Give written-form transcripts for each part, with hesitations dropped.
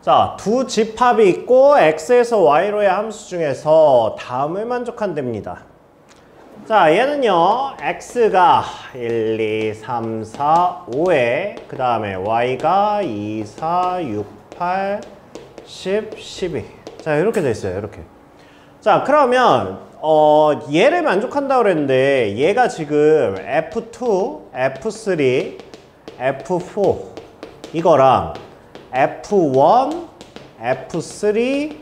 자, 두 집합이 있고 x에서 y로의 함수 중에서 다음을 만족한답니다. 자, 얘는요, x가 1, 2, 3, 4, 5에 그 다음에 y가 2, 4, 6, 8, 10, 12. 자, 이렇게 돼 있어요. 이렇게. 자, 그러면 얘를 만족한다고 그랬는데 얘가 지금 F2, F3, F4 이거랑 F1, F3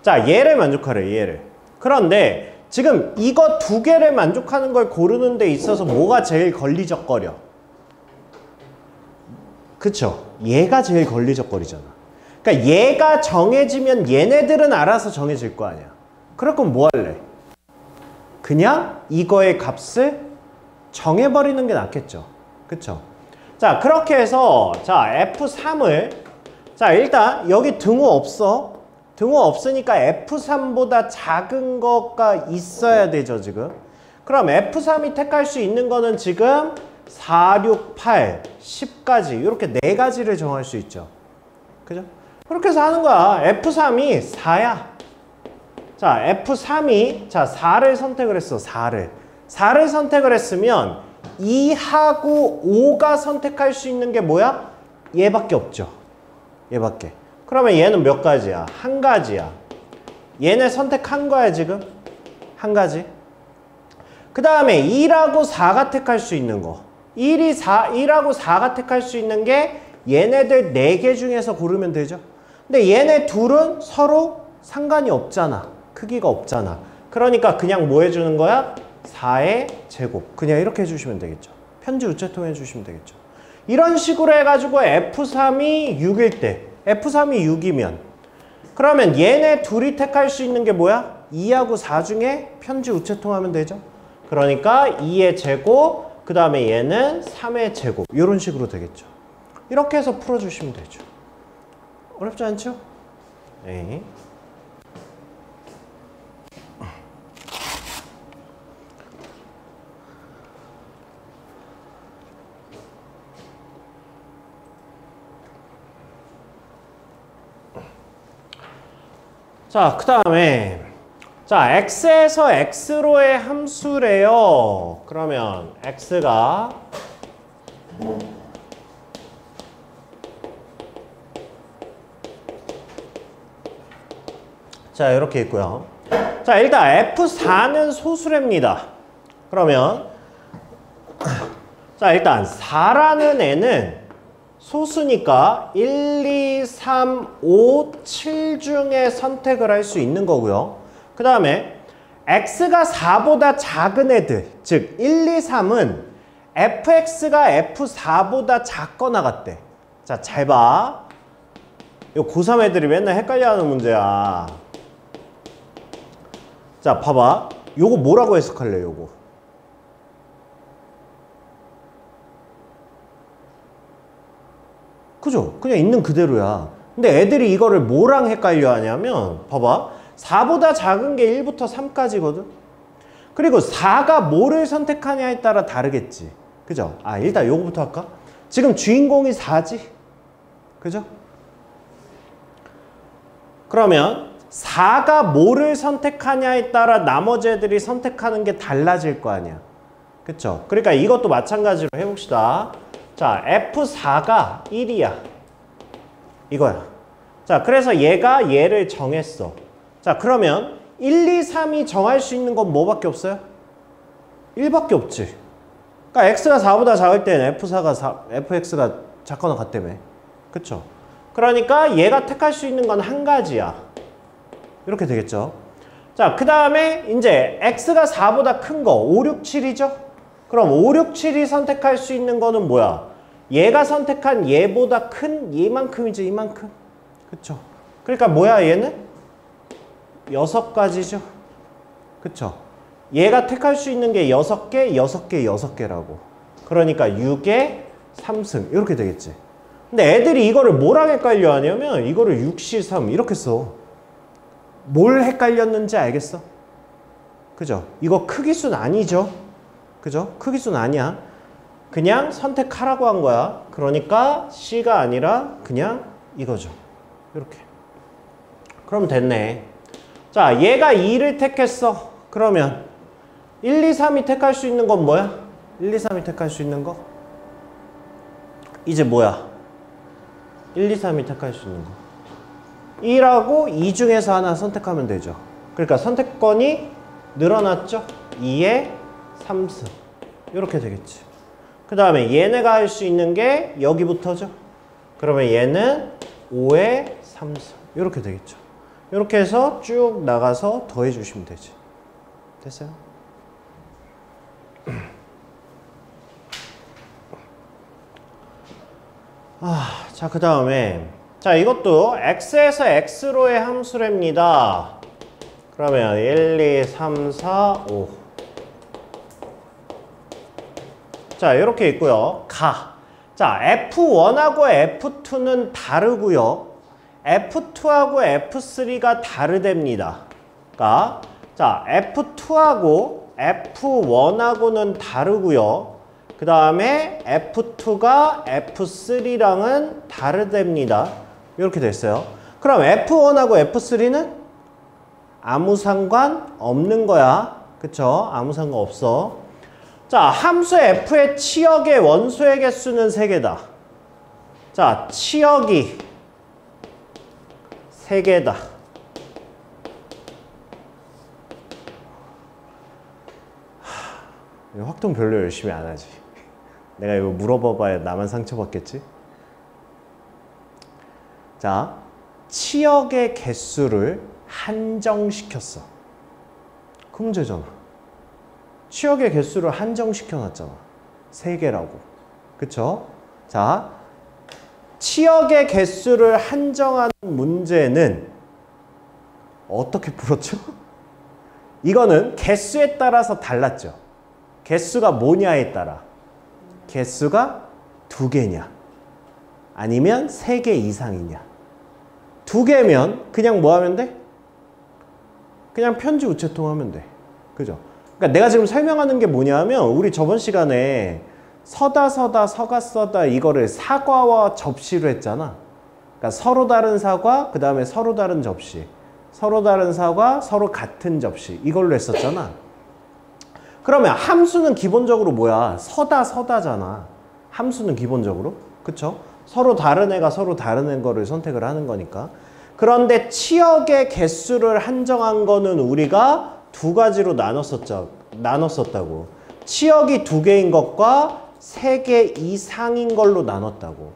자, 얘를 만족하래, 얘를. 그런데 지금 이거 두 개를 만족하는 걸 고르는 데 있어서 뭐가 제일 걸리적거려? 그쵸? 얘가 제일 걸리적거리잖아. 그러니까 얘가 정해지면 얘네들은 알아서 정해질 거 아니야. 그럴 거면 뭐 할래? 그냥 이거의 값을 정해버리는 게 낫겠죠. 그쵸? 자, 그렇게 해서 자, F3을 자, 일단 여기 등호 없어. 등호 없으니까 F3보다 작은 거가 있어야 되죠, 지금. 그럼 F3이 택할 수 있는 거는 지금 4, 6, 8, 10까지 이렇게 네 가지를 정할 수 있죠. 그죠? 그렇게 해서 하는 거야. F3이 4야. 자, F3이 자, 4를 선택을 했어. 4를 선택을 했으면 2하고 5가 선택할 수 있는 게 뭐야? 얘밖에 없죠. 얘밖에. 그러면 얘는 몇 가지야? 한 가지야. 얘네 선택한 거야, 지금? 한 가지. 그 다음에 1하고 4가 택할 수 있는 거. 1하고 4가 택할 수 있는 게 얘네들 4개 중에서 고르면 되죠. 근데 얘네 둘은 서로 상관이 없잖아. 크기가 없잖아. 그러니까 그냥 뭐 해주는 거야? 4의 제곱. 그냥 이렇게 해주시면 되겠죠. 편지 우체통 해주시면 되겠죠. 이런 식으로 해가지고 F3이 6일 때 F3이 6이면 그러면 얘네 둘이 택할 수 있는 게 뭐야? 2하고 4 중에 편지 우체통 하면 되죠. 그러니까 2의 제곱 그 다음에 얘는 3의 제곱 이런 식으로 되겠죠. 이렇게 해서 풀어주시면 되죠. 어렵지 않죠? 네. 자, 그 다음에 자, x에서 x로의 함수래요. 그러면 x가 자, 이렇게 있고요. 자, 일단 F4는 소수랍니다. 그러면 자, 일단 4라는 애는 소수니까 1, 2, 3, 5, 7 중에 선택을 할 수 있는 거고요. 그 다음에 x가 4보다 작은 애들, 즉 1, 2, 3은 fx가 f4보다 작거나 같대. 자, 잘 봐. 이거 고3 애들이 맨날 헷갈려하는 문제야. 자, 봐봐. 요거 뭐라고 해석할래, 요거? 그죠? 그냥 있는 그대로야. 근데 애들이 이거를 뭐랑 헷갈려 하냐면 봐봐. 4보다 작은 게 1부터 3까지거든? 그리고 4가 뭐를 선택하냐에 따라 다르겠지. 그죠? 아, 일단 요거부터 할까? 지금 주인공이 4지? 그죠? 그러면 4가 뭐를 선택하냐에 따라 나머지 애들이 선택하는 게 달라질 거 아니야. 그쵸? 그러니까 이것도 마찬가지로 해봅시다. 자, F4가 1이야. 이거야. 자, 그래서 얘가 얘를 정했어. 자, 그러면 1, 2, 3이 정할 수 있는 건 뭐밖에 없어요? 1밖에 없지. 그러니까 x가 4보다 작을 때는 fx가 작거나 같다며. 그쵸? 그러니까 얘가 택할 수 있는 건 한 가지야. 이렇게 되겠죠. 자, 그 다음에 이제 x가 4보다 큰 거 5, 6, 7이죠? 그럼 5, 6, 7이 선택할 수 있는 거는 뭐야? 얘가 선택한 얘보다 큰 얘만큼이지, 이만큼. 그쵸? 그러니까 뭐야, 얘는? 6가지죠. 그쵸? 얘가 택할 수 있는 게 6개, 6개, 6개라고. 그러니까 6의 3승. 이렇게 되겠지. 근데 애들이 이거를 뭐랑 헷갈려 하냐면 이거를 6C3 이렇게 써. 뭘 헷갈렸는지 알겠어? 그죠? 이거 크기수는 아니죠? 그죠? 크기수는 아니야. 그냥 선택하라고 한 거야. 그러니까 C가 아니라 그냥 이거죠. 이렇게. 그럼 됐네. 자, 얘가 2를 택했어. 그러면 1, 2, 3이 택할 수 있는 건 뭐야? 1, 2, 3이 택할 수 있는 거? 이제 뭐야? 1, 2, 3이 택할 수 있는 거. 1하고 2 중에서 하나 선택하면 되죠. 그러니까 선택권이 늘어났죠? 2의 3승. 이렇게 되겠지. 그 다음에 얘네가 할 수 있는 게 여기부터죠. 그러면 얘는 5의 3승. 이렇게 되겠죠. 이렇게 해서 쭉 나가서 더해 주시면 되지. 됐어요? 자, 그 다음에 자, 이것도 x에서 x로의 함수랍니다. 그러면 1, 2, 3, 4, 5. 자, 이렇게 있고요. 자, F1하고 F2는 다르고요. F2하고 F3가 다르답니다. 그러니까 자, F2하고 F1하고는 다르고요. 그 다음에 F2가 F3랑은 다르답니다. 이렇게 됐어요. 그럼 F1하고 F3는 아무 상관 없는 거야. 그쵸? 아무 상관 없어. 자, 함수 F의 치역의 원소의 개수는 3개다. 자, 치역이 3개다. 확통 별로 열심히 안 하지. 내가 이거 물어봐봐야 나만 상처받겠지? 자, 치역의 개수를 한정시켰어. 그 문제잖아. 치역의 개수를 한정시켜놨잖아. 3개라고. 그쵸? 자, 치역의 개수를 한정하는 문제는 어떻게 풀었죠? 이거는 개수에 따라서 달랐죠. 개수가 뭐냐에 따라. 개수가 2개냐 아니면 3개 이상이냐. 2개면 그냥 뭐 하면 돼? 그냥 편지 우체통 하면 돼. 그죠? 그러니까 내가 지금 설명하는 게 뭐냐면 우리 저번 시간에 서다 서가 써다 이거를 사과와 접시로 했잖아. 그러니까 서로 다른 사과, 그 다음에 서로 다른 접시. 서로 다른 사과, 서로 같은 접시. 이걸로 했었잖아. 그러면 함수는 기본적으로 뭐야? 서다잖아. 함수는 기본적으로. 그쵸? 서로 다른 애가 서로 다른 거를 선택을 하는 거니까. 그런데 치역의 개수를 한정한 거는 우리가 2가지로 나눴었다고. 치역이 2개인 것과 3개 이상인 걸로 나눴다고.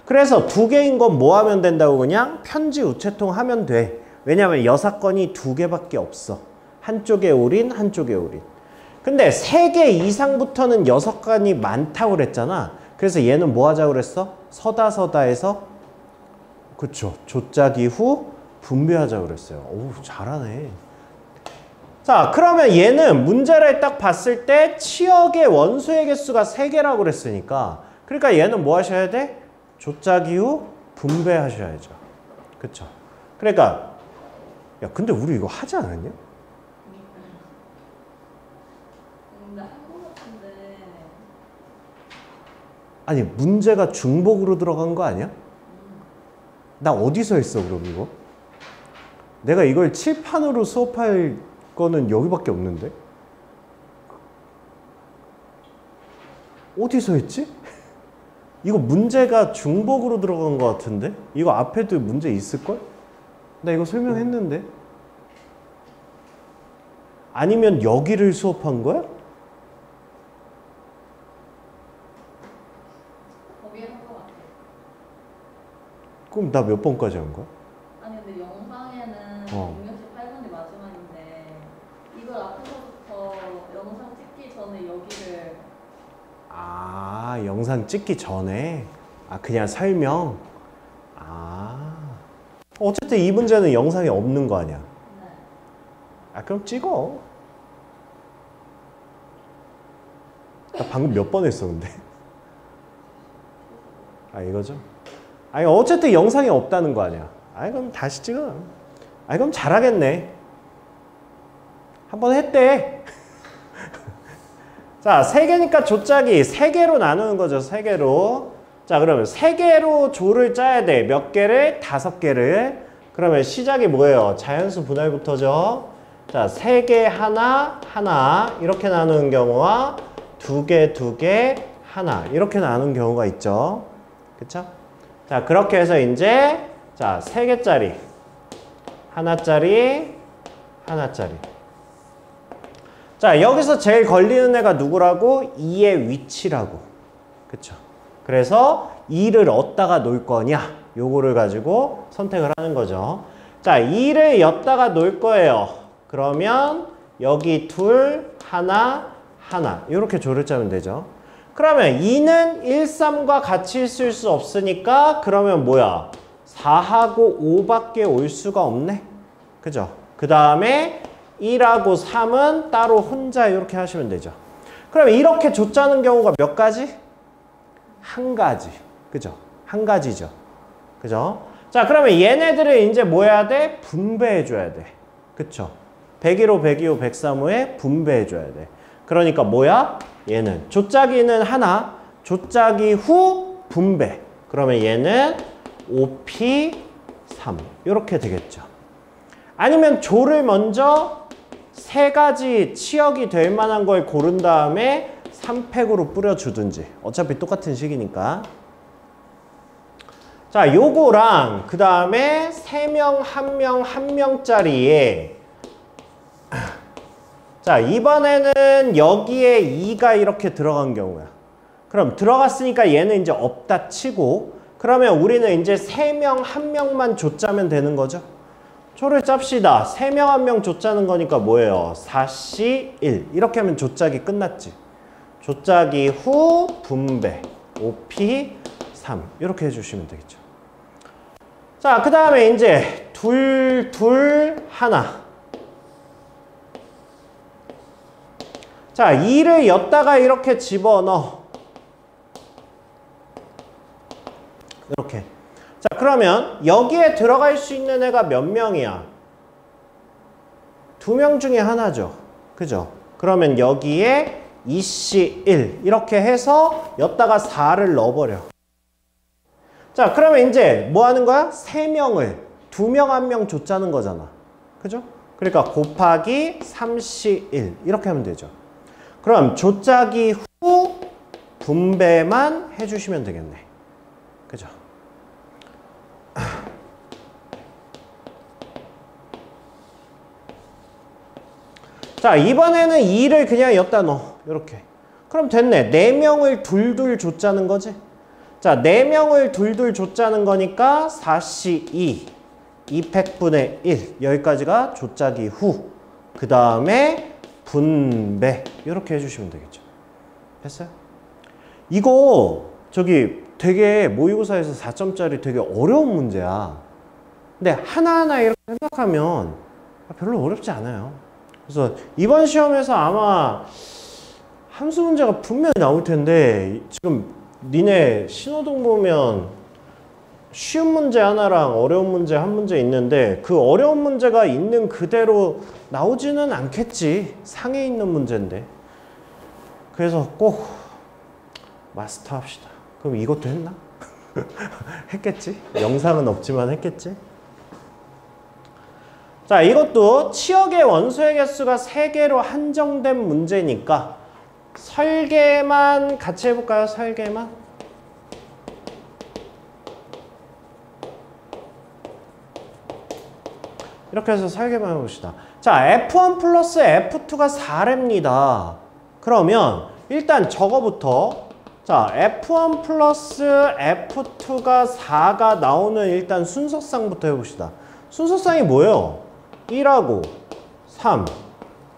그래서 2개인 건 뭐 하면 된다고? 그냥 편지 우체통 하면 돼. 왜냐면 여사건이 2개밖에 없어. 한쪽에 올인, 한쪽에 올인. 근데 3개 이상부터는 6건이 많다고 그랬잖아. 그래서 얘는 뭐 하자고 그랬어? 서다에서 그쵸. 조짜기 후 분배하자고 그랬어요. 오, 잘하네. 자, 그러면 얘는 문제를 딱 봤을 때 치역의 원소의 개수가 3개라고 그랬으니까 그러니까 얘는 뭐 하셔야 돼? 조짜기 후 분배하셔야죠. 그쵸. 그러니까 야, 근데 우리 이거 하지 않았냐? 아니, 문제가 중복으로 들어간 거 아니야? 나 어디서 했어, 그럼 이거? 내가 이걸 칠판으로 수업할 거는 여기밖에 없는데? 어디서 했지? 이거 문제가 중복으로 들어간 거 같은데? 이거 앞에도 문제 있을걸? 나 이거 설명했는데? 아니면 여기를 수업한 거야? 그럼 나 몇 번까지 한 거야? 아니 근데 영상에는 168번이 마지막인데 이걸 앞에서부터 영상 찍기 전에 여기를 아, 영상 찍기 전에? 아, 그냥 설명? 아, 어쨌든 이 문제는 영상에 없는 거 아니야? 네. 아, 그럼 찍어. 나 방금 몇 번 했어, 근데? 아, 이거죠? 아니, 어쨌든 영상에 없다는 거 아니야. 아니, 그럼 다시 찍어. 아니, 그럼 잘하겠네. 한번 했대. 자, 3개니까 조짝이 3개로 나누는 거죠. 3개로. 자, 그러면 3개로 조를 짜야 돼. 몇 개를? 5개를. 그러면 시작이 뭐예요? 자연수 분할부터죠. 자, 3개 하나 하나 이렇게 나누는 경우와 2개 2개 하나 이렇게 나누는 경우가 있죠. 그쵸? 자, 그렇게 해서 이제 자, 3개짜리 하나짜리 하나짜리. 자, 여기서 제일 걸리는 애가 누구라고? 2의 위치라고. 그쵸? 그래서 2를 어디다가 놓을 거냐? 요거를 가지고 선택을 하는 거죠. 자, 2를 여기다가 놓을 거예요. 그러면 여기 둘, 하나, 하나 이렇게 조를 짜면 되죠. 그러면 2는 1, 3과 같이 있을 수 없으니까 그러면 뭐야? 4하고 5밖에 올 수가 없네. 그죠? 그 다음에 1하고 3은 따로 혼자 이렇게 하시면 되죠. 그럼 이렇게 조 짜는 경우가 몇 가지? 한 가지. 그죠? 한 가지죠. 그죠? 자, 그러면 얘네들을 이제 뭐 해야 돼? 분배해 줘야 돼. 그쵸? 101호, 102호, 103호에 분배해 줘야 돼. 그러니까 뭐야? 얘는 조짜기는 하나, 조짜기 후 분배. 그러면 얘는 5P3 이렇게 되겠죠. 아니면 조를 먼저 3가지 치역이 될 만한 걸 고른 다음에 3팩으로 뿌려주든지. 어차피 똑같은 식이니까. 자, 요거랑 그 다음에 3명, 1명, 1명짜리에 자, 이번에는 여기에 2가 이렇게 들어간 경우야. 그럼 들어갔으니까 얘는 이제 없다 치고 그러면 우리는 이제 3명, 1명만 조짜면 되는 거죠. 조를 짭시다. 3명, 1명 조짜는 거니까 뭐예요? 4C1 이렇게 하면 조짜기 끝났지. 조짜기 후 분배 5P3 이렇게 해주시면 되겠죠. 자, 그 다음에 이제 둘, 둘, 하나. 자, 2를 엿다가 이렇게 집어넣어. 이렇게. 자, 그러면 여기에 들어갈 수 있는 애가 몇 명이야? 2명 중에 하나죠. 그죠? 그러면 여기에 2C1 이렇게 해서 엿다가 4를 넣어버려. 자, 그러면 이제 뭐 하는 거야? 3명을 2명 1명 줬자는 거잖아. 그죠? 그러니까 곱하기 3C1 이렇게 하면 되죠. 그럼 조짜기 후 분배만 해주시면 되겠네. 그죠? 자, 이번에는 2를 그냥 여기다 넣어. 이렇게. 그럼 됐네. 4명을 둘둘 줬자는 거지? 자, 4명을 둘둘 줬자는 거니까 4C2 2팩분의 1 여기까지가 조짜기 후. 그 다음에 분배 이렇게 해주시면 되겠죠. 됐어요? 이거 저기 되게 모의고사에서 4점짜리 되게 어려운 문제야. 근데 하나하나 이렇게 생각하면 별로 어렵지 않아요. 그래서 이번 시험에서 아마 함수 문제가 분명히 나올 텐데 지금 니네 신호등 보면 쉬운 문제 하나랑 어려운 문제 한 문제 있는데 그 어려운 문제가 있는 그대로 나오지는 않겠지. 상에 있는 문제인데. 그래서 꼭 마스터 합시다. 그럼 이것도 했나? 했겠지? 영상은 없지만 했겠지? 자, 이것도 치역의 원소의 개수가 3개로 한정된 문제니까 설계만 같이 해볼까요? 설계만. 이렇게 해서 설계만 해봅시다. 자, F1 플러스 F2가 4랍니다. 그러면 일단 저거부터 자, F1 플러스 F2가 4가 나오는 일단 순서상부터 해봅시다. 순서상이 뭐예요? 1하고 3,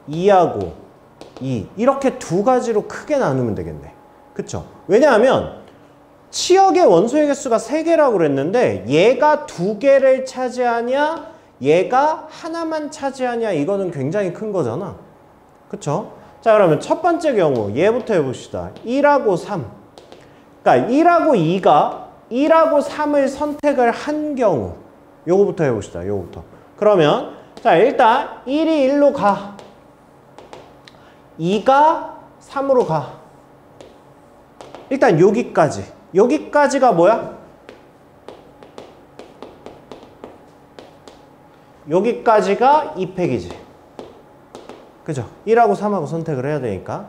2하고 2 이렇게 두 가지로 크게 나누면 되겠네. 그쵸? 왜냐하면 치역의 원소의 개수가 3개라고 그랬는데 얘가 2개를 차지하냐 얘가 하나만 차지하냐 이거는 굉장히 큰 거잖아. 그쵸? 자, 그러면 첫 번째 경우 얘부터 해봅시다. 1하고 3 그러니까 1하고 2가 1하고 3을 선택을 한 경우 요거부터 해봅시다. 요거부터. 그러면 자, 일단 1이 1로 가. 2가 3으로 가. 일단 여기까지. 여기까지가 뭐야? 여기까지가 2팩이지. 그죠? 1하고 3하고 선택을 해야 되니까.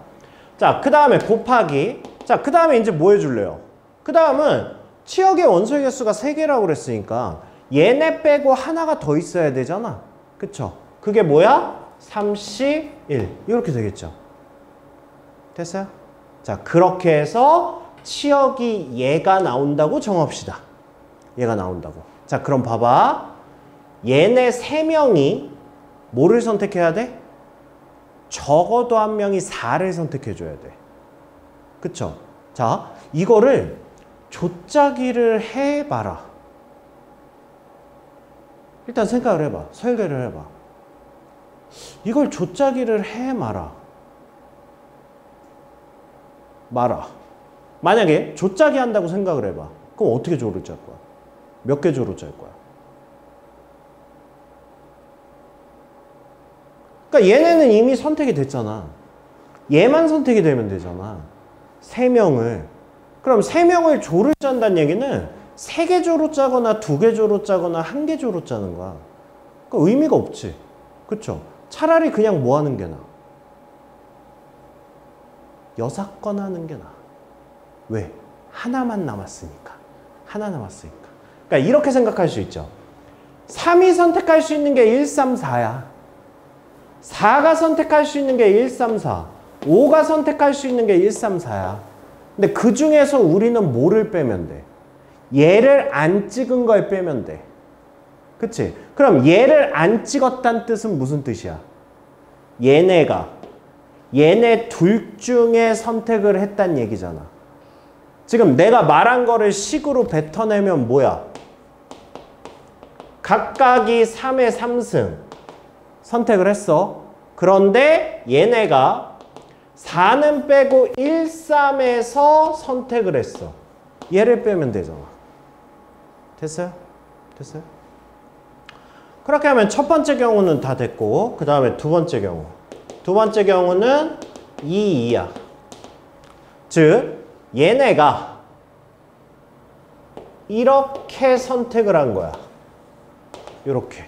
자, 그 다음에 곱하기. 자, 그 다음에 이제 뭐 해줄래요? 그 다음은 치역의 원소의 개수가 3개라고 그랬으니까 얘네 빼고 하나가 더 있어야 되잖아. 그쵸? 그게 뭐야? 3C1. 이렇게 되겠죠. 됐어요? 자, 그렇게 해서 치역이 얘가 나온다고 정합시다. 얘가 나온다고. 자, 그럼 봐봐. 얘네 3명이 뭐를 선택해야 돼? 적어도 한 명이 4를 선택해줘야 돼. 그쵸? 자, 이거를 조짜기를 해봐라. 일단 생각을 해봐. 설계를 해봐. 이걸 조짜기를 해마라. 마라. 만약에 조짜기 한다고 생각을 해봐. 그럼 어떻게 조를 짤 거야? 몇 개 조를 짤 거야? 그러니까 얘네는 이미 선택이 됐잖아. 얘만 선택이 되면 되잖아. 3명을. 그럼 3명을 조를 짠다는 얘기는 3개 조로 짜거나 2개 조로 짜거나 1개 조로 짜는 거야. 그러니까 의미가 없지. 그쵸? 차라리 그냥 뭐 하는 게 나아? 여사건 하는 게 나아. 왜? 하나만 남았으니까. 하나 남았으니까. 그러니까 이렇게 생각할 수 있죠. 3이 선택할 수 있는 게 1, 3, 4야. 4가 선택할 수 있는 게 1, 3, 4. 5가 선택할 수 있는 게 1, 3, 4야. 근데 그 중에서 우리는 뭐를 빼면 돼? 얘를 안 찍은 걸 빼면 돼. 그치? 그럼 얘를 안 찍었다는 뜻은 무슨 뜻이야? 얘네 둘 중에 선택을 했단 얘기잖아. 지금 내가 말한 거를 식으로 뱉어내면 뭐야? 각각이 3의 3승 선택을 했어. 그런데 얘네가 4는 빼고 1, 3에서 선택을 했어. 얘를 빼면 되잖아. 됐어요? 됐어요? 그렇게 하면 첫 번째 경우는 다 됐고, 그 다음에 두 번째 경우. 두 번째 경우는 2, 2야. 즉, 얘네가 이렇게 선택을 한 거야. 이렇게.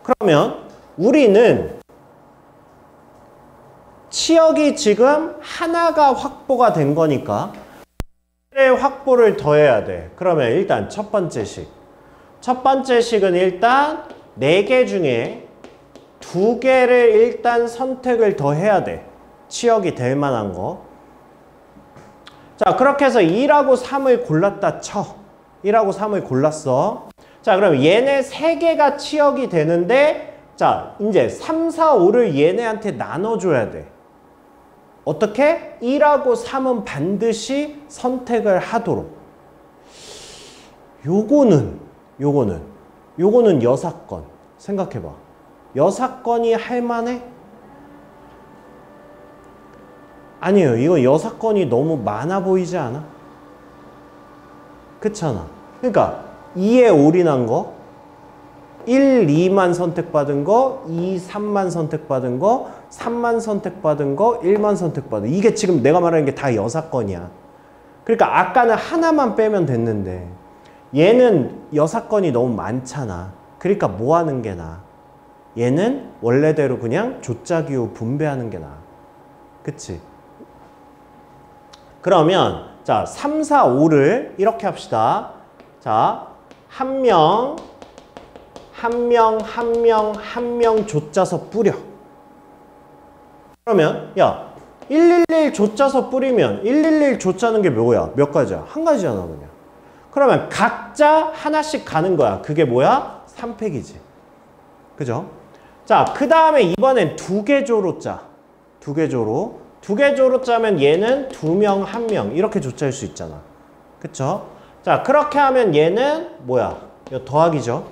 그러면 우리는 치역이 지금 하나가 확보가 된 거니까 확보를 더해야 돼. 그러면 일단 첫 번째 식. 첫 번째 식은 일단 4개 중에 2개를 일단 선택을 더 해야 돼. 치역이 될 만한 거. 자, 그렇게 해서 2라고 3을 골랐다 쳐. 1하고 3을 골랐어. 자, 그럼 얘네 3개가 치역이 되는데, 자, 이제 3, 4, 5를 얘네한테 나눠줘야 돼. 어떻게? 1하고 3은 반드시 선택을 하도록. 요거는 여사건. 생각해봐. 여사건이 할만해? 아니에요. 이거 여사건이 너무 많아 보이지 않아? 그렇잖아. 그러니까 2에 올인한 거, 1, 2만 선택받은 거, 2, 3만 선택받은 거, 3만 선택받은 거, 1만 선택받은 거. 이게 지금 내가 말하는 게 다 여사건이야. 그러니까 아까는 하나만 빼면 됐는데 얘는 여사건이 너무 많잖아. 그러니까 뭐 하는 게 나아? 얘는 원래대로 그냥 조짜기호 분배하는 게 나아. 그치? 그러면 자, 3, 4, 5를 이렇게 합시다. 자, 한 명 조짜서 뿌려. 그러면 야, 111 조짜서 뿌리면 111 조짜는 게 뭐야? 몇 가지야? 한 가지잖아, 그냥. 그러면 각자 하나씩 가는 거야. 그게 뭐야? 3팩이지. 그죠? 자, 그 다음에 이번엔 2개 조로 짜. 2개 조로. 2개 조로 짜면 얘는 2명, 1명 이렇게 조짜일 수 있잖아. 그쵸? 자, 그렇게 하면 얘는 뭐야? 이거 더하기죠.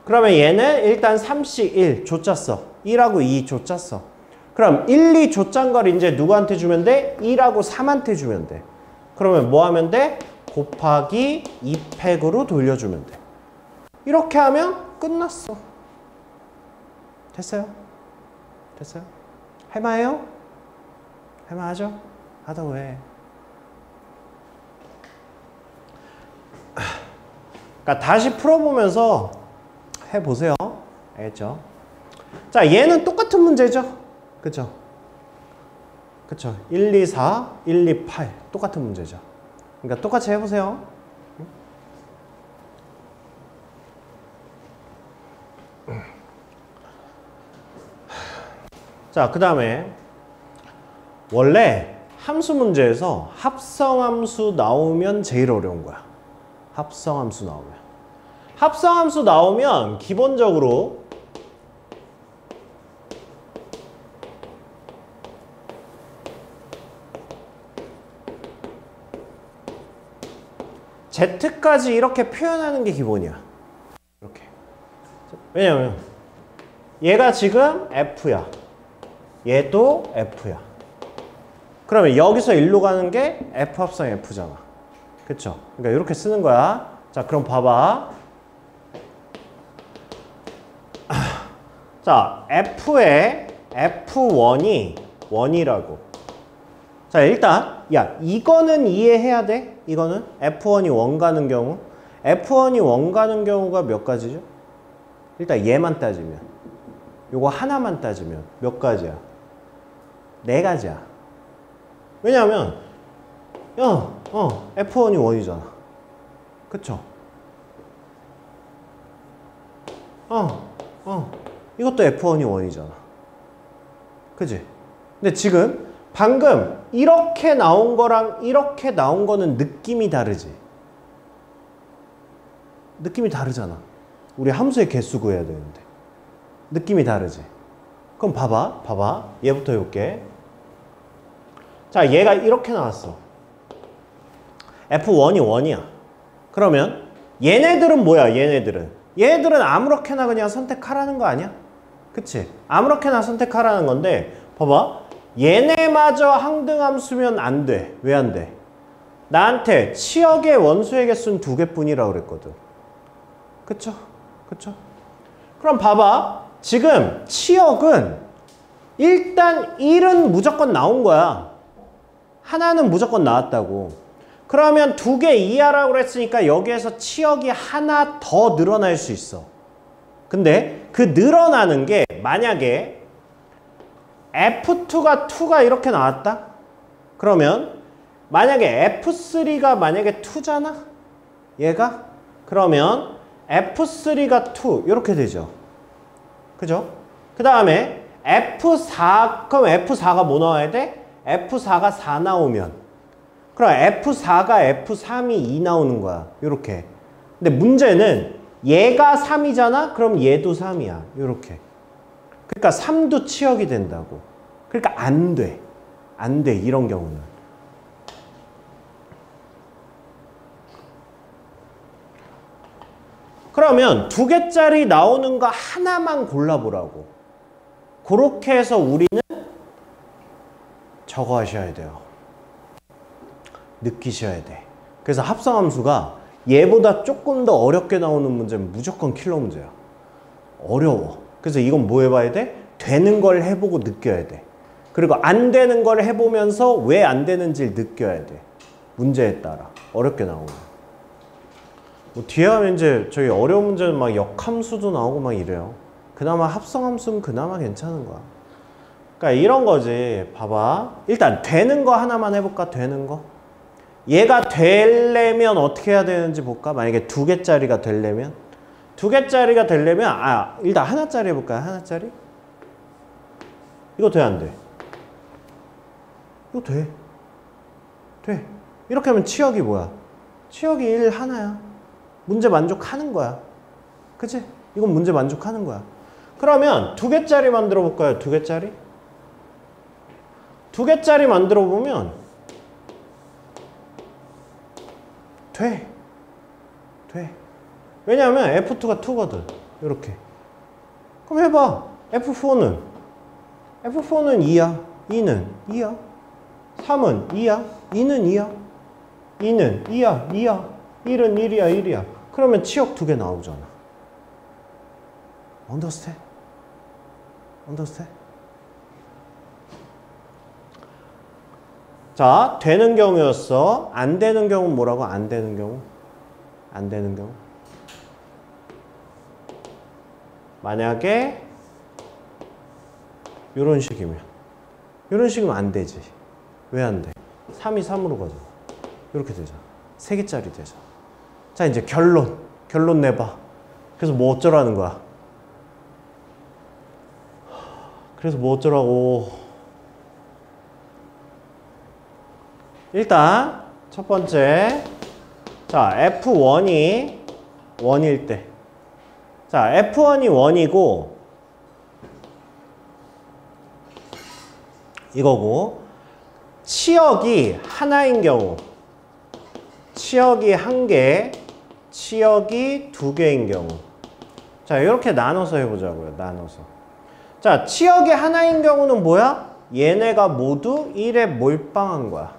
그러면 얘는 일단 3C1 조짰어. 1하고 2 조짰어. 그럼 1, 2 조짠 걸 이제 누구한테 주면 돼? 1하고 3한테 주면 돼. 그러면 뭐 하면 돼? 곱하기 2팩으로 돌려주면 돼. 이렇게 하면 끝났어. 됐어요? 됐어요? 할만해요? 할만하죠? 하다고 해. 그러니까 다시 풀어보면서 해보세요. 알겠죠? 자, 얘는 똑같은 문제죠? 그쵸? 그쵸? 1, 2, 4, 1, 2, 8 똑같은 문제죠. 그러니까 똑같이 해보세요. 자, 그 다음에 원래 함수 문제에서 합성함수 나오면 제일 어려운 거야. 합성함수 나오면. 합성함수 나오면 기본적으로 Z까지 이렇게 표현하는 게 기본이야. 이렇게. 왜냐면 얘가 지금 F야. 얘도 F야. 그러면 여기서 일로 가는 게 F 합성 F잖아. 그쵸? 그러니까 이렇게 쓰는 거야. 자, 그럼 봐봐. 자, F에 F1이 1이라고. 자, 일단 야, 이거는 이해해야 돼. 이거는 F1이 1 가는 경우. F1이 1 가는 경우가 몇 가지죠? 일단 얘만 따지면. 요거 하나만 따지면 몇 가지야? 4가지야. 왜냐하면 F1이 1이잖아. 그쵸? 이것도 F1이 1이잖아. 그치? 근데 지금 방금 이렇게 나온 거랑 이렇게 나온 거는 느낌이 다르지? 느낌이 다르잖아. 우리 함수의 개수 구해야 되는데. 느낌이 다르지? 그럼 봐봐. 얘부터 해볼게. 자, 얘가 이렇게 나왔어. F1이 1이야. 그러면 얘네들은 뭐야, 얘네들은 아무렇게나 그냥 선택하라는 거 아니야? 그치? 아무렇게나 선택하라는 건데, 봐봐. 얘네마저 항등함수면 안 돼. 왜 안 돼? 나한테 치역의 원소의 개수는 2개뿐이라고 그랬거든. 그쵸? 그럼 봐봐. 지금 치역은 일단 1은 무조건 나온 거야. 하나는 무조건 나왔다고. 그러면 2개 이하라고 그랬으니까 여기에서 치역이 하나 더 늘어날 수 있어. 근데 그 늘어나는 게 만약에 F2가 이렇게 나왔다? 그러면 만약에 F3가 만약에 2잖아? 얘가? 그러면 F3가 2 이렇게 되죠. 그죠? 그 다음에 F4, 그럼 F4가 뭐 나와야 돼? F4가 4 나오면 그럼 F4가 F3이 2 나오는 거야. 요렇게. 근데 문제는 얘가 3이잖아? 그럼 얘도 3이야. 요렇게. 그러니까 3도 치역이 된다고. 그러니까 안 돼. 이런 경우는. 그러면 2개짜리 나오는 거 하나만 골라보라고. 그렇게 해서 우리는 저거 하셔야 돼요. 느끼셔야 돼. 그래서 합성함수가 얘보다 조금 더 어렵게 나오는 문제는 무조건 킬러 문제야. 어려워. 그래서 이건 뭐 해봐야 돼? 되는 걸 해보고 느껴야 돼. 그리고 안 되는 걸 해보면서 왜 안 되는지를 느껴야 돼. 문제에 따라. 어렵게 나오면. 뭐 뒤에 가면 이제 저희 어려운 문제는 막 역함수도 나오고 막 이래요. 그나마 합성함수는 그나마 괜찮은 거야. 그러니까 이런 거지. 봐봐. 일단 되는 거 하나만 해볼까? 되는 거. 얘가 되려면 어떻게 해야 되는지 볼까? 만약에 2개짜리가 되려면. 2개짜리가 되려면 일단 하나짜리 해볼까요? 하나짜리? 이거 돼, 안 돼? 이거 돼. 돼. 이렇게 하면 치역이 뭐야? 치역이 1 하나야. 문제 만족하는 거야. 그치? 이건 문제 만족하는 거야. 그러면 2개짜리 만들어 볼까요? 2개짜리? 2개짜리 만들어 보면 돼. 왜냐하면 F2가 2거든. 이렇게. 그럼 해봐. F4는 2야. 2는 2야. 3은 2야. 2는 2야. 2는 2야. 2야. 1은 1이야. 그러면 치역 2개 나오잖아. understand? 자, 되는 경우였어. 안 되는 경우는 뭐라고? 안 되는 경우. 안 되는 경우. 만약에 이런 식이면 안 되지. 왜 안 돼? 3이 3으로 가잖아. 이렇게 되잖아. 3개짜리 되잖아. 자, 이제 결론 내봐. 그래서 뭐 어쩌라는 거야? 그래서 뭐 어쩌라고? 일단 첫 번째, 자, F1이 1일 때, 자, F1이 1이고 이거고, 치역이 하나인 경우, 치역이 1개, 치역이 2개인 경우. 자, 이렇게 나눠서 해보자고요. 나눠서. 자, 치역이 하나인 경우는 뭐야? 얘네가 모두 1에 몰빵한 거야.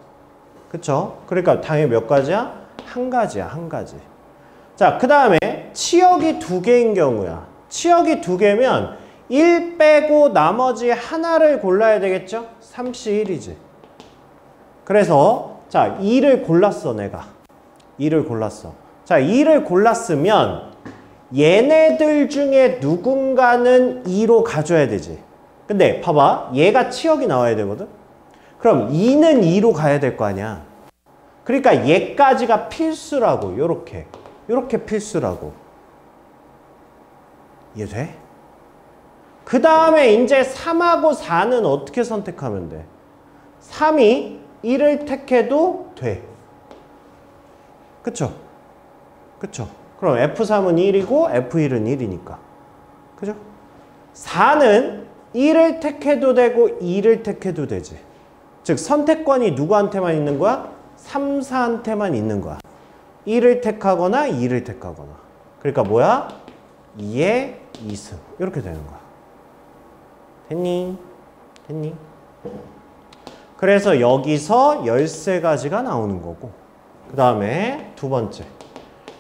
그쵸? 그러니까 당연히 몇 가지야? 한 가지야, 한 가지. 자, 그 다음에 치역이 2개인 경우야. 치역이 2개면 1 빼고 나머지 하나를 골라야 되겠죠? 3C1이지. 그래서 자, 2를 골랐어, 내가. 2를 골랐어. 자, 2를 골랐으면 얘네들 중에 누군가는 2로 가져야 되지. 근데 봐봐. 얘가 치역이 나와야 되거든? 그럼 2는 2로 가야 될 거 아니야. 그러니까 얘까지가 필수라고. 요렇게. 요렇게 필수라고. 이해돼? 그 다음에 이제 3하고 4는 어떻게 선택하면 돼? 3이 1을 택해도 돼. 그쵸? 그쵸? 그럼 F3은 1이고 F1은 1이니까. 그죠? 4는 1을 택해도 되고 2를 택해도 되지. 즉 선택권이 누구한테만 있는 거야? 3, 4한테만 있는 거야. 1을 택하거나 2를 택하거나. 그러니까 뭐야? 2의 2승. 이렇게 되는 거야. 됐니? 됐니? 그래서 여기서 13가지가 나오는 거고. 그 다음에 두 번째.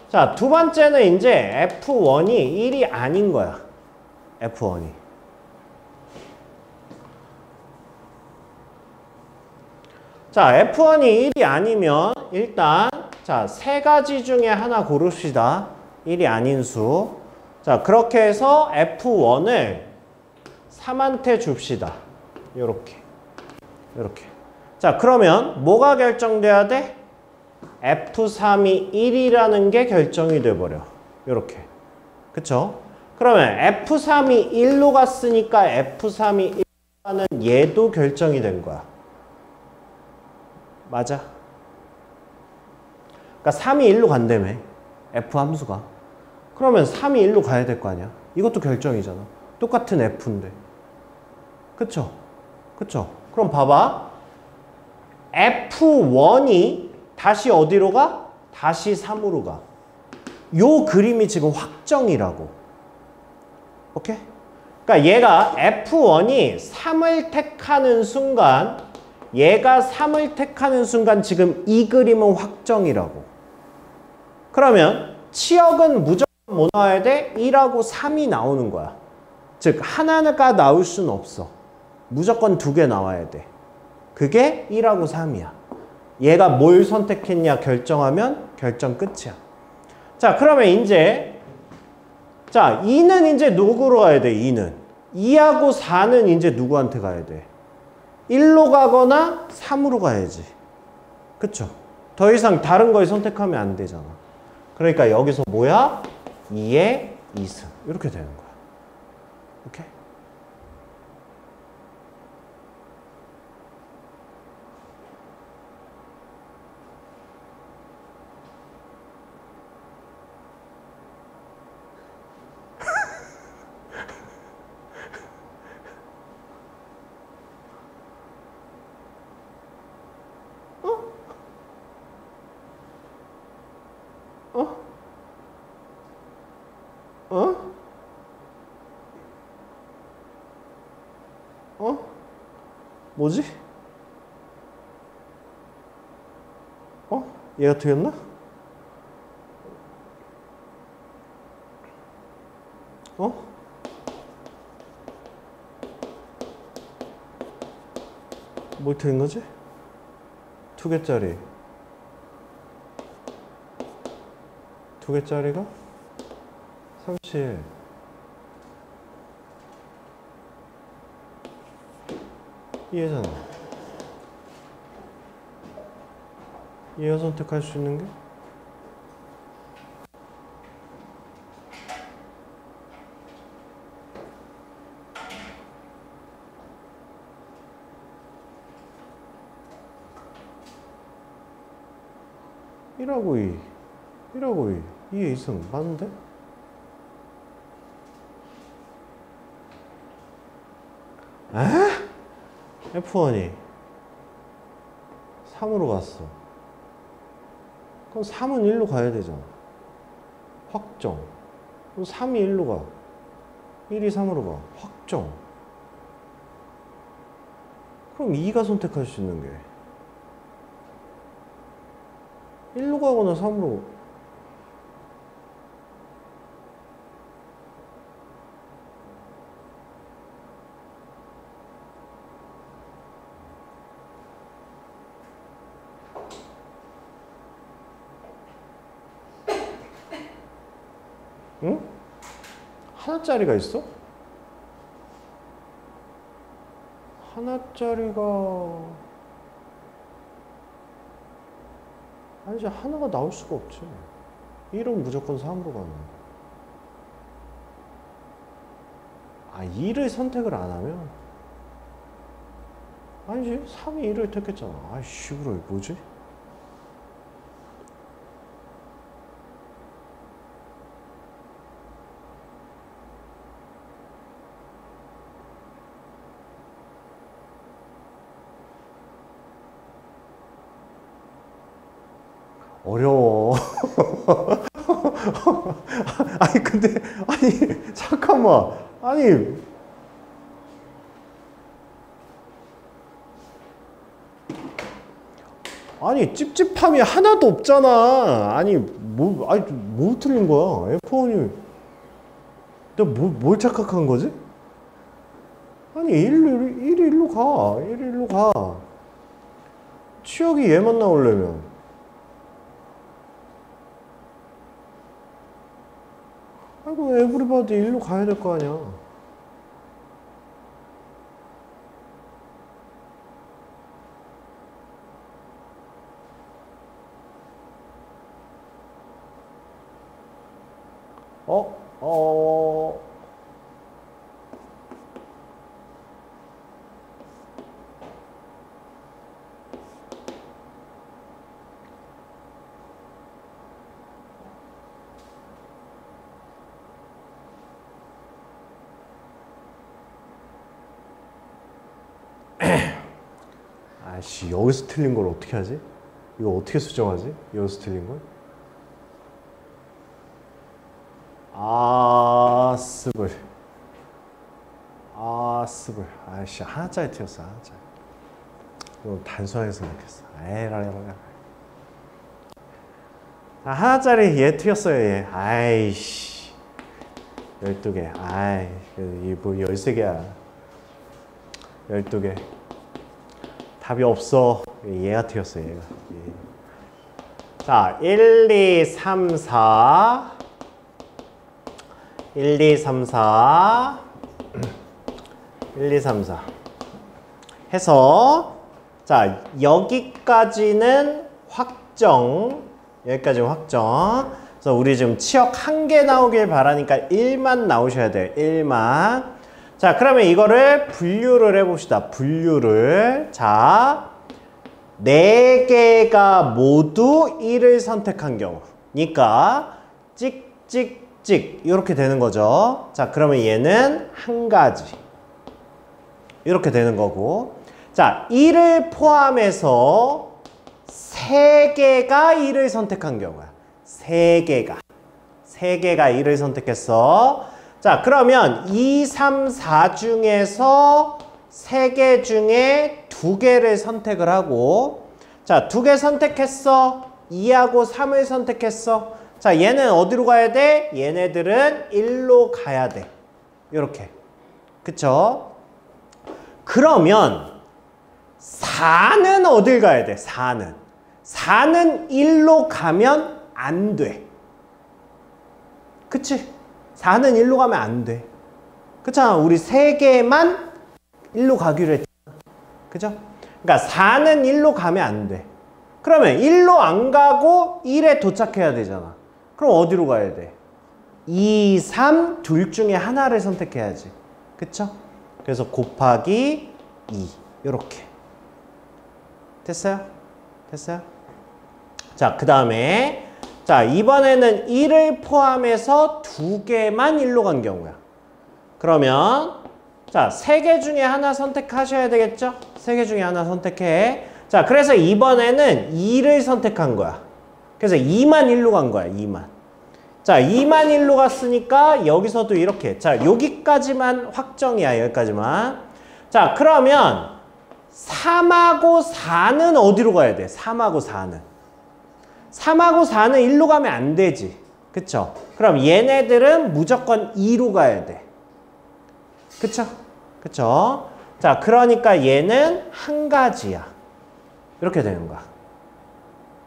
자, 두 번째는 이제 F1이 1이 아닌 거야. F1이. 자, F1이 1이 아니면 일단 자, 3가지 중에 하나 고릅시다. 1이 아닌 수. 자, 그렇게 해서 F1을 3한테 줍시다. 요렇게. 요렇게. 자, 그러면 뭐가 결정돼야 돼? F3이 1이라는 게 결정이 돼버려. 요렇게. 그쵸? 그러면 F3이 1로 갔으니까 F3이 1로 가는 얘도 결정이 된 거야. 맞아? 그러니까 3이 1로 간다며. F 함수가. 그러면 3이 1로 가야 될 거 아니야. 이것도 결정이잖아. 똑같은 F인데. 그쵸? 그쵸? 그럼 봐봐. F1이 다시 어디로 가? 다시 3으로 가. 요 그림이 지금 확정이라고. 오케이? 그러니까 얘가 F1이 3을 택하는 순간, 얘가 3을 택하는 순간 지금 이 그림은 확정이라고. 그러면 치역은 무조건 뭐 나와야 돼? 1하고 3이 나오는 거야. 즉 하나가 나올 수는 없어. 무조건 2개 나와야 돼. 그게 1하고 3이야. 얘가 뭘 선택했냐 결정하면 결정 끝이야. 자, 그러면 이제 자, 2는 이제 누구로 가야 돼? 2는 2하고 4는 이제 누구한테 가야 돼? 1로 가거나 3으로 가야지. 그쵸? 더 이상 다른 걸 선택하면 안 되잖아. 그러니까 여기서 뭐야? 2의 2승. 이렇게 되는 거야. 오케이? 뭐지? 얘가 틀렸나? 뭘 틀린 거지? 2개짜리. 2개짜리가 37. 이해잖아. 얘가 선택할 수 있는 게 (1하고 2) 1하고 2 2에 있으면 맞는데? 에? F1이 3으로 갔어. 그럼 3은 1로 가야 되잖아. 확정. 그럼 3이 1로 가. 1이 3으로 가. 확정. 그럼 2가 선택할 수 있는 게 1로 가거나 3으로. 응? 하나짜리가 있어? 하나짜리가 아니지, 하나가 나올 수가 없지. 1은 무조건 3으로 가는. 2를 선택을 안 하면 아니지, 3이 1을 택했잖아. 아이씨, 그래, 뭐지? 어려워. 아니 근데 아니 잠깐만, 아니 찝찝함이 하나도 없잖아. 뭐 틀린 거야? F1이 내가 뭘 착각한 거지? 아니 1이 1로 가. 1이 1로 가. 치역이 얘만 나오려면 아이고, 에브리바디 1로 가야 될 거 아니야. 아씨, 여기서 틀린 걸 어떻게 하지? 이거 어떻게 수정하지? 여기서 틀린 걸? 스불. 아씨, 하나짜리 틀렸어, 하나짜리. 이거 단순하게 생각했어. 하나짜리 얘 틀렸어요, 얘. 아이씨. 12개. 이게 뭐 13개야. 12개. 답이 없어. 얘가 틀렸어, 얘가. 자, 1, 2, 3, 4. 1, 2, 3, 4. 1, 2, 3, 4. 해서, 자, 여기까지는 확정. 여기까지는 확정. 그래서 우리 지금 치역 1개 나오길 바라니까 1만 나오셔야 돼요. 1만. 자, 그러면 이거를 분류를 해봅시다. 분류를. 자, 4개가 모두 1을 선택한 경우. 그러니까 찍찍찍 이렇게 되는 거죠. 자, 그러면 얘는 한 가지. 이렇게 되는 거고. 자, 1을 포함해서 3개가 1을 선택한 경우야. 3개가 1을 선택했어. 자, 그러면 2, 3, 4 중에서 3개 중에 2개를 선택을 하고, 자, 2개 선택했어. 2하고 3을 선택했어. 자, 얘는 어디로 가야 돼? 얘네들은 1로 가야 돼. 요렇게. 그쵸? 그러면 4는 어딜 가야 돼? 4는. 4는 1로 가면 안 돼. 그치? 4는 1로 가면 안 돼. 그렇잖아. 우리 3개만 1로 가기로 했잖아. 그죠? 그러니까 4는 1로 가면 안 돼. 그러면 1로 안 가고 1에 도착해야 되잖아. 그럼 어디로 가야 돼? 2, 3 둘 중에 하나를 선택해야지. 그쵸? 그래서 곱하기 2 요렇게. 됐어요? 됐어요? 자, 그 다음에 자, 이번에는 1을 포함해서 2개만 1로 간 경우야. 그러면 자, 3개 중에 하나 선택하셔야 되겠죠? 3개 중에 하나 선택해. 자, 그래서 이번에는 2를 선택한 거야. 그래서 2만 1로 간 거야. 2만. 자, 2만 1로 갔으니까 여기서도 이렇게. 자, 여기까지만 확정이야. 여기까지만. 자, 그러면 3하고 4는 어디로 가야 돼? 3하고 4는. 3하고 4는 1로 가면 안 되지. 그쵸? 그럼 얘네들은 무조건 2로 가야 돼. 그쵸? 그쵸? 자, 그러니까 얘는 한 가지야. 이렇게 되는 거야.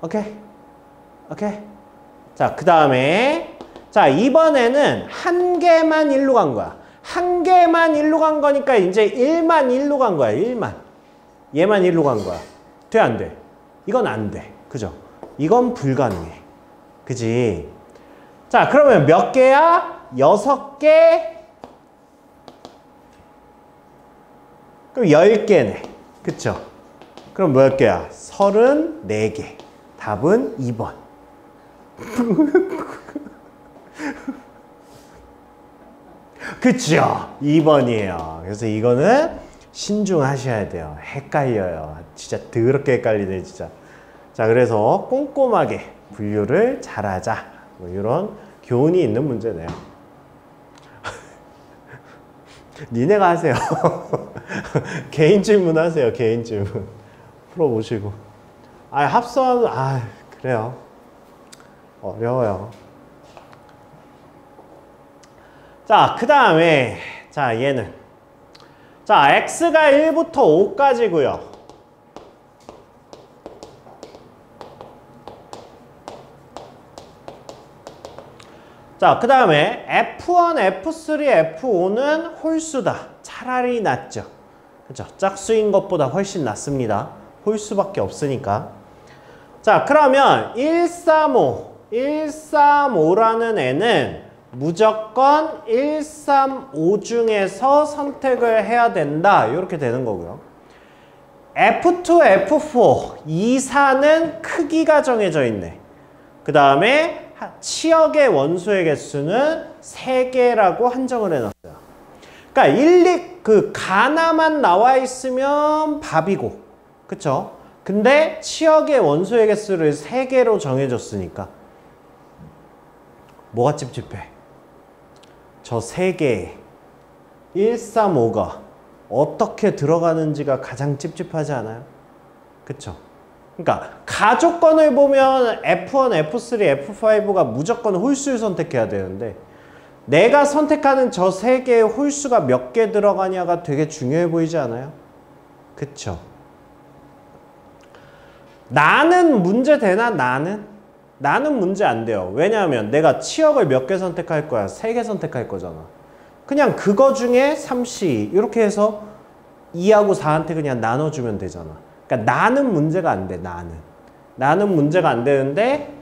오케이? 오케이? 자, 그 다음에 자, 이번에는 한 개만 1로 간 거야. 한 개만 1로 간 거니까 이제 1만 1로 간 거야. 1만. 얘만 1로 간 거야. 돼, 안 돼? 이건 안 돼. 그죠? 이건 불가능해. 그지? 자, 그러면 몇 개야? 6개. 그럼 10개네. 그쵸? 그럼 몇 개야? 34개. 답은 2번. 그쵸? 2번이에요. 그래서 이거는 신중하셔야 돼요. 헷갈려요. 진짜 더럽게 헷갈리네, 진짜. 자, 그래서 꼼꼼하게 분류를 잘하자. 뭐 이런 교훈이 있는 문제네요. 니네가 하세요. 개인 질문 하세요. 개인 질문. 풀어보시고. 합성, 그래요. 어려워요. 자, 그 다음에, 자, 얘는. 자, x가 1부터 5까지고요. 자, 그 다음에 F1, F3, F5는 홀수다. 차라리 낫죠. 그죠? 짝수인 것보다 훨씬 낫습니다. 홀수밖에 없으니까. 자, 그러면 135, 135라는 애는 무조건 135 중에서 선택을 해야 된다. 이렇게 되는 거고요. F2, F4, 2, 4는 크기가 정해져 있네. 그 다음에 치역의 원소의 개수는 3개라고 한정을 해놨어요. 그러니까 가나만 나와 있으면 밥이고, 그쵸? 근데 치역의 원소의 개수를 3개로 정해줬으니까 뭐가 찝찝해? 저 3개에 135가 어떻게 들어가는지가 가장 찝찝하지 않아요? 그쵸? 그러니까 가족권을 보면 F1, F3, F5가 무조건 홀수를 선택해야 되는데 내가 선택하는 저 3개의 홀수가 몇 개 들어가냐가 되게 중요해 보이지 않아요? 그쵸? 나는 문제 되나? 나는 문제 안 돼요. 왜냐하면 내가 치역을 몇 개 선택할 거야? 3개 선택할 거잖아. 그냥 그거 중에 3C 이렇게 해서 2하고 4한테 그냥 나눠주면 되잖아. 그러니까 나는 문제가 안 돼. 나는 문제가 안 되는데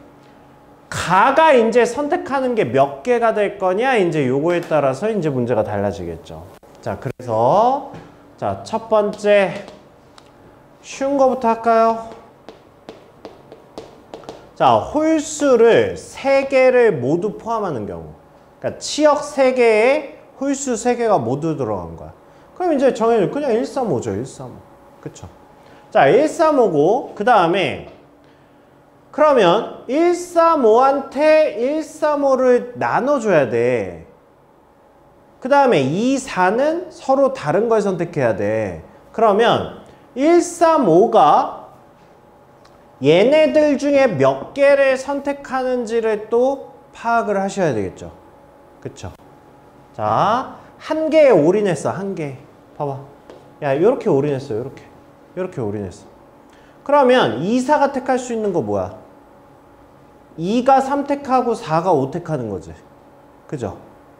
가가 이제 선택하는 게 몇 개가 될 거냐 이제 요거에 따라서 이제 문제가 달라지겠죠. 자, 그래서 자, 첫 번째 쉬운 거부터 할까요? 자, 홀수를 3개를 모두 포함하는 경우. 그러니까 치역 3개에 홀수 3개가 모두 들어간 거야. 그럼 이제 정해져. 그냥 135죠. 135. 그쵸? 자, 135고 그 다음에 그러면 135한테 135를 나눠줘야 돼. 그 다음에 2, 4는 서로 다른 걸 선택해야 돼. 그러면 135가 얘네들 중에 몇 개를 선택하는지를 또 파악을 하셔야 되겠죠. 그쵸? 자, 한 개에 올인했어. 한 개. 봐봐. 야, 요렇게 올인했어. 요렇게. 이렇게 올인했어. 그러면 2, 4가 택할 수 있는 거 뭐야? 2가 3택하고 4가 5택하는 거지. 그죠?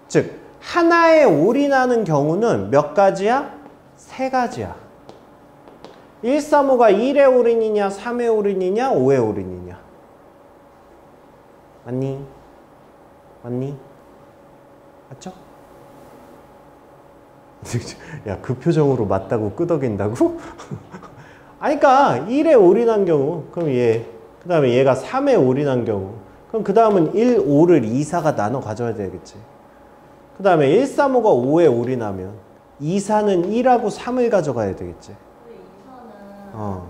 즉 하나에 올인하는 경우는 몇 가지야? 3가지야. 1, 3, 5가 1에 올인이냐 3에 올인이냐 5에 올인이냐. 맞니? 맞니? 맞죠? 야, 그 표정으로 맞다고 끄덕인다고? 아니, 그러니까 1에 올인한 경우, 그럼 얘, 그 다음에 얘가 3에 올인한 경우, 그럼 그 다음은 1, 5를 2, 4가 나눠 가져야 되겠지. 그 다음에 1, 3, 5가 5에 올인하면 2, 4는 1하고 3을 가져가야 되겠지. 근데 2사는 어.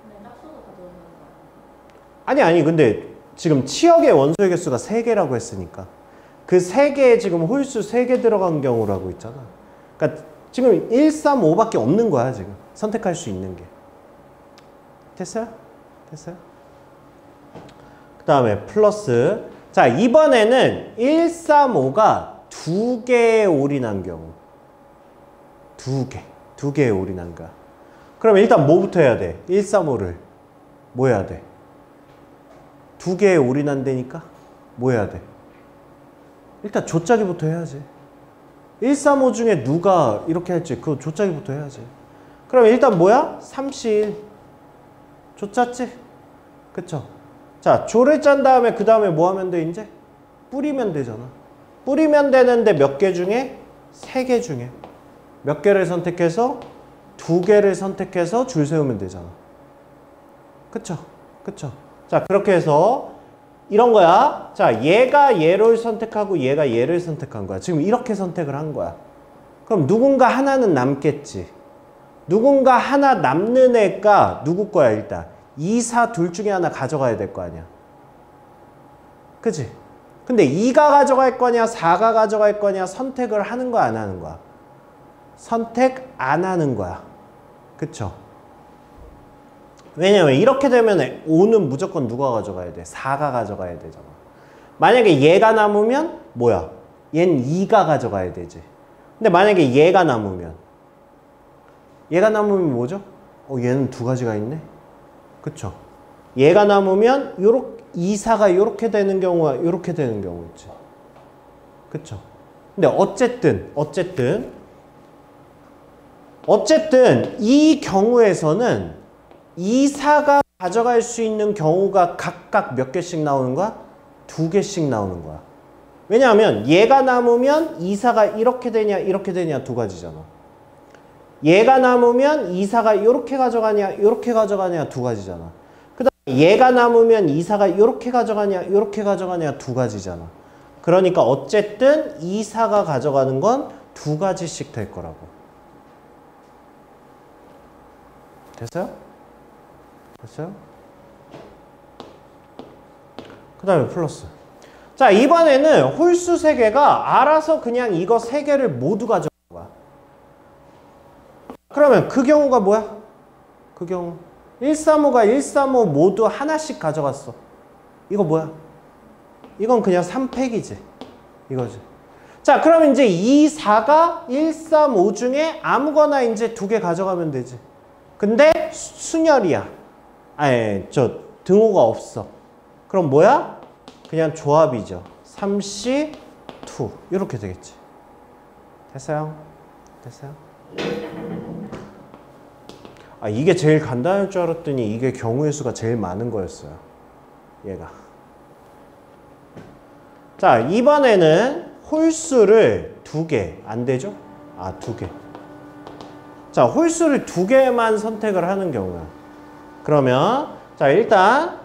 그냥 짝수도 가져오는 거 아니, 근데 지금 치역의 원소의 개수가 3개라고 했으니까 그 3개에 지금 홀수 3개 들어간 경우라고 있잖아. 그러니까 지금 1, 3, 5밖에 없는 거야, 지금. 선택할 수 있는 게. 됐어요? 됐어요? 그 다음에 플러스. 자, 이번에는 1, 3, 5가 2개에 올인한 경우. 2개에 올인한 거야. 그럼 일단 뭐부터 해야 돼? 1, 3, 5를 뭐 해야 돼? 2개에 올인한다니까? 뭐 해야 돼? 일단 조짜기부터 해야지. 1, 3, 5 중에 누가 이렇게 할지 그거 조짜기부터 해야지. 그럼 일단 뭐야? 31. 조짰지? 그쵸? 자, 조를 짠 다음에 그 다음에 뭐 하면 돼 이제? 뿌리면 되잖아. 뿌리면 되는데 몇 개 중에? 3개 중에. 몇 개를 선택해서? 2개를 선택해서 줄 세우면 되잖아. 그쵸? 그쵸? 자, 그렇게 해서 이런 거야. 자, 얘가 얘를 선택하고 얘가 얘를 선택한 거야. 지금 이렇게 선택을 한 거야. 그럼 누군가 하나는 남겠지. 누군가 하나 남는 애가 누구 거야 일단. 2, 4 둘 중에 하나 가져가야 될 거 아니야. 그치? 근데 2가 가져갈 거냐 4가 가져갈 거냐 선택을 하는 거야 안 하는 거야? 선택 안 하는 거야. 그쵸? 왜냐면 이렇게 되면 5는 무조건 누가 가져가야 돼? 4가 가져가야 되잖아. 만약에 얘가 남으면 뭐야? 얘는 2가 가져가야 되지. 근데 만약에 얘가 남으면 뭐죠? 얘는 2가지가 있네? 그쵸? 얘가 남으면 요렇게 2, 4가 요렇게 되는 경우와 요렇게 되는 경우 있지. 그쵸? 근데 어쨌든 이 경우에서는 2, 4가 가져갈 수 있는 경우가 각각 몇 개씩 나오는 거야? 2개씩 나오는 거야. 왜냐하면 얘가 남으면 2, 4가 이렇게 되냐 2가지잖아. 얘가 남으면 2, 4가 이렇게 가져가냐 2가지잖아. 그 다음에 얘가 남으면 2, 4가 이렇게 가져가냐 2가지잖아. 그러니까 어쨌든 2, 4가 가져가는 건 2가지씩 될 거라고. 됐어요? 됐어요? 그 다음에 플러스. 자, 이번에는 홀수 3개가 알아서 그냥 이거 3개를 모두 가져간 거야. 그러면 그 경우가 뭐야? 그 경우 135가 135 모두 하나씩 가져갔어. 이거 뭐야? 이건 그냥 3팩이지. 이거지. 자, 그럼 이제 2, 4가 1, 3, 5 중에 아무거나 이제 2개 가져가면 되지. 근데 순열이야. 아니, 등호가 없어. 그럼 뭐야? 그냥 조합이죠. 3C, 2. 이렇게 되겠지. 됐어요? 됐어요? 아, 이게 제일 간단할 줄 알았더니 이게 경우의 수가 제일 많은 거였어요. 얘가. 자, 이번에는 홀수를 2개. 안 되죠? 아, 2개. 자, 홀수를 2개만 선택을 하는 경우야. 그러면 자, 일단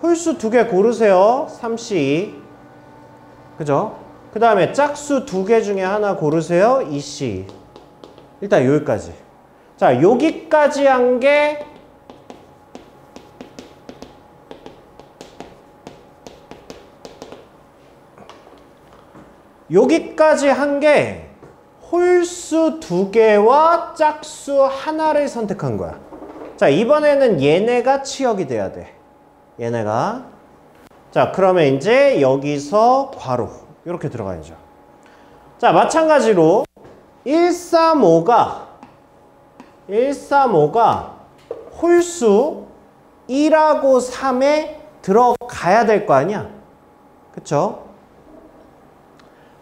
홀수 2개 고르세요. 3C. 그죠? 그 다음에 짝수 2개 중에 하나 고르세요. 2C. 일단 여기까지. 자, 여기까지 한 게 홀수 2개와 짝수 하나를 선택한 거야. 자, 이번에는 얘네가 치역이 돼야 돼. 얘네가. 자, 그러면 이제 여기서 괄호 이렇게 들어가야죠. 자, 마찬가지로 135가 홀수 1하고 3에 들어가야 될 거 아니야? 그쵸?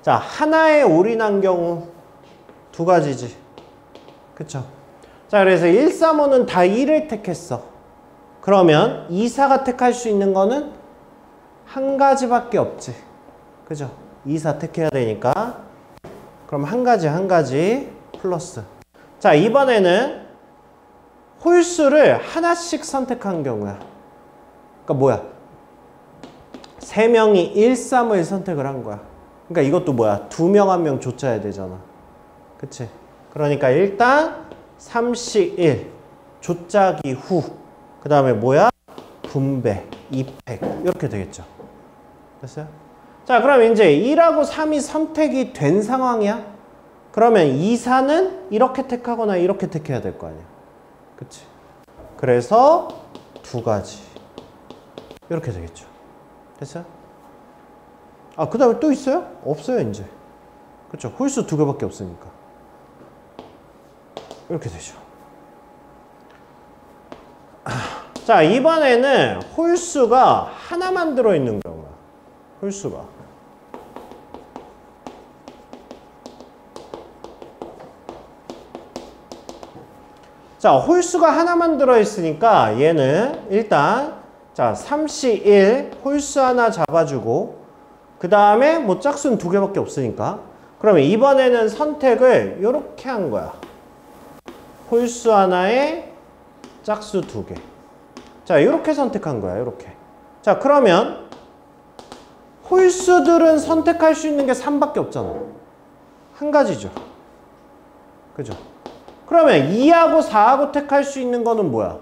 자, 하나에 올인한 경우 두 가지지. 그쵸? 자, 그래서 1, 3, 5는 다 1을 택했어. 그러면 2, 4가 택할 수 있는 거는 한 가지밖에 없지. 그죠? 2, 4 택해야 되니까. 그럼 한 가지 플러스. 자, 이번에는 홀수를 하나씩 선택한 경우야. 그러니까 뭐야? 3명이 1, 3을 선택을 한 거야. 그러니까 이것도 뭐야? 2명, 1명 줬어야 되잖아. 그치? 그러니까 일단 3씩 1 조짜기 후 그 다음에 뭐야? 분배, 이펙 이렇게 되겠죠. 됐어요? 자, 그럼 이제 1하고 3이 선택이 된 상황이야. 그러면 2, 4는 이렇게 택하거나 이렇게 택해야 될 거 아니야. 그치? 그래서 두 가지 이렇게 되겠죠. 됐어요? 아, 그 다음에 또 있어요? 없어요 이제. 그쵸? 홀수 두 개밖에 없으니까 이렇게 되죠. 자, 이번에는 홀수가 하나만 들어있는 경우야. 홀수가. 자, 홀수가 하나만 들어있으니까 얘는 일단 자, 3시 1 홀수 하나 잡아주고 그 다음에 뭐 짝수는 두 개밖에 없으니까 그러면 이번에는 선택을 이렇게 한 거야. 홀수 하나에 짝수 두 개. 자, 이렇게 선택한 거야. 이렇게. 자, 그러면 홀수들은 선택할 수 있는 게 3밖에 없잖아. 한 가지죠. 그죠? 그러면 2하고 4하고 택할 수 있는 거는 뭐야?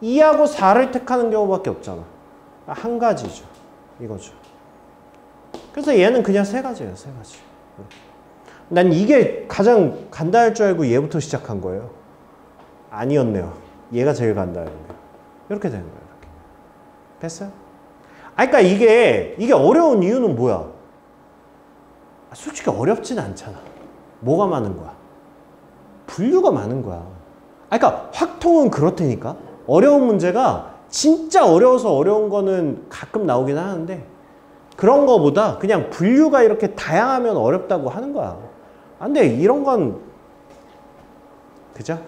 2하고 4를 택하는 경우밖에 없잖아. 한 가지죠. 이거죠. 그래서 얘는 그냥 세 가지예요. 세 가지. 난 이게 가장 간단할 줄 알고 얘부터 시작한 거예요. 아니었네요. 얘가 제일 간단해요. 이렇게 되는 거예요. 이렇게. 됐어요? 아, 그러니까 이게 어려운 이유는 뭐야? 솔직히 어렵진 않잖아. 뭐가 많은 거야? 분류가 많은 거야. 아, 그러니까 확통은 그렇다니까. 어려운 문제가 진짜 어려워서 어려운 거는 가끔 나오긴 하는데 그런 거보다 그냥 분류가 이렇게 다양하면 어렵다고 하는 거야. 아, 근데 이런 건 그죠?